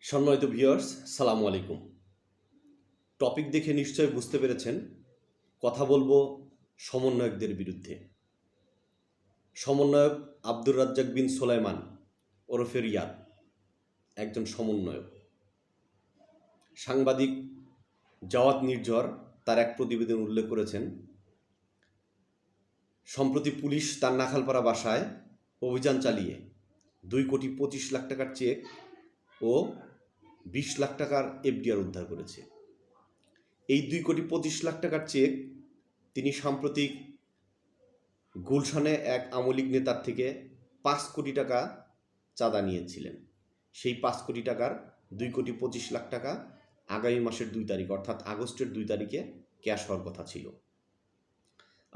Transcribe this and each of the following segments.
সম্মানিত ভিউয়ার্স, সালামু আলাইকুম। টপিক দেখে নিশ্চয় বুঝতে পেরেছেন, কথা বলবো সমন্বয়কদের বিরুদ্ধে। সমন্বয়ক আব্দুর রাজ্জাক বিন সোলাইমান ওরফে রিয়াদ একজন সমন্বয়ক। সাংবাদিক জাওয়াত নির্ঝর তার এক প্রতিবেদন উল্লেখ করেছেন, সম্প্রতি পুলিশ তার নাখালপাড়া বাসায় অভিযান চালিয়ে 2,25,00,000 টাকার চেক ও 20 লাখ টাকার এফডিআর উদ্ধার করেছে। এই 2,25,00,000 টাকার চেক তিনি সাম্প্রতিক গুলশানে এক আওয়ামী লীগ নেতার থেকে 5 কোটি টাকা চাঁদা নিয়েছিলেন। সেই 5 কোটি টাকার 2,25,00,000 টাকা আগামী মাসের 2 তারিখ অর্থাৎ আগস্টের 2 তারিখে ক্যাশ হওয়ার কথা ছিল।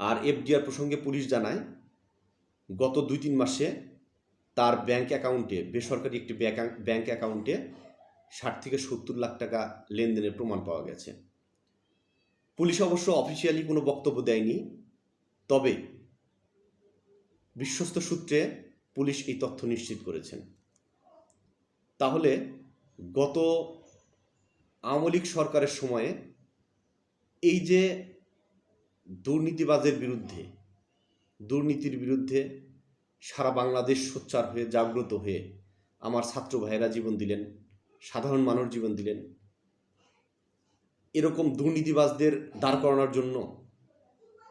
আর এফডিআর প্রসঙ্গে পুলিশ জানায়, গত 2-3 মাসে তার ব্যাংক অ্যাকাউন্টে, বেসরকারি একটি ব্যাংক অ্যাকাউন্টে 60 থেকে 70 লাখ টাকা লেনদেনের প্রমাণ পাওয়া গেছে। পুলিশ অবশ্য অফিসিয়ালি কোনো বক্তব্য দেয়নি, তবে বিশ্বস্ত সূত্রে পুলিশ এই তথ্য নিশ্চিত করেছেন। তাহলে গত আওয়ামী লীগ সরকারের সময়ে এই যে দুর্নীতির বিরুদ্ধে সারা বাংলাদেশ সোচ্চার হয়ে, জাগ্রত হয়ে আমার ছাত্র ভাইয়েরা জীবন দিলেন, সাধারণ মানুষ জীবন দিলেন, এরকম দুর্নীতিবাজদের দাঁড় করানোর জন্য,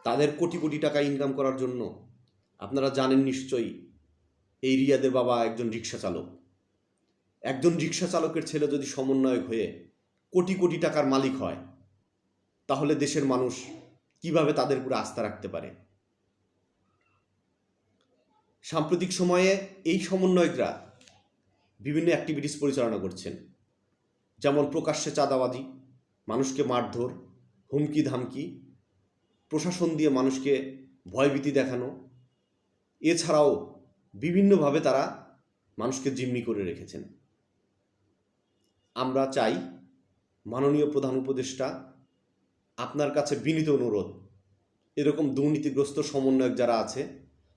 তাদের কোটি কোটি টাকা ইনকাম করার জন্য। আপনারা জানেন নিশ্চয়ই, এই রিয়াদের বাবা একজন রিক্সা চালক। একজন রিক্সা চালকের ছেলে যদি সমন্বয়ক হয়ে কোটি কোটি টাকার মালিক হয়, তাহলে দেশের মানুষ কিভাবে তাদের উপরে আস্থা রাখতে পারে? সাম্প্রতিক সময়ে এই সমন্বয়করা বিভিন্ন অ্যাক্টিভিটিস পরিচালনা করছেন, যেমন প্রকাশ্যে চাঁদাবাজি, মানুষকে মারধর, হুমকি ধামকি, প্রশাসন দিয়ে মানুষকে ভয়ভীতি দেখানো, এছাড়াও বিভিন্নভাবে তারা মানুষকে জিম্মি করে রেখেছেন। আমরা চাই, মাননীয় প্রধান উপদেষ্টা, আপনার কাছে বিনীত অনুরোধ, এরকম দুর্নীতিগ্রস্ত সমন্বয়ক যারা আছে,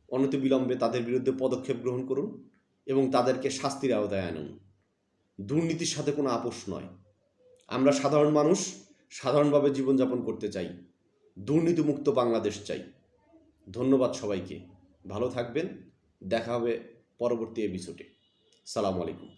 অনতিবিলম্বে তাদের বিরুদ্ধে পদক্ষেপ গ্রহণ করুন এবং তাদেরকে শাস্তির আওতায় আনুন। দুর্নীতির সাথে কোনো আপোষ নয়। আমরা সাধারণ মানুষ সাধারণভাবে জীবনযাপন করতে চাই, দুর্নীতিমুক্ত বাংলাদেশ চাই। ধন্যবাদ সবাইকে, ভালো থাকবেন। দেখা হবে পরবর্তী এপিসোডে। সালামু আলাইকুম।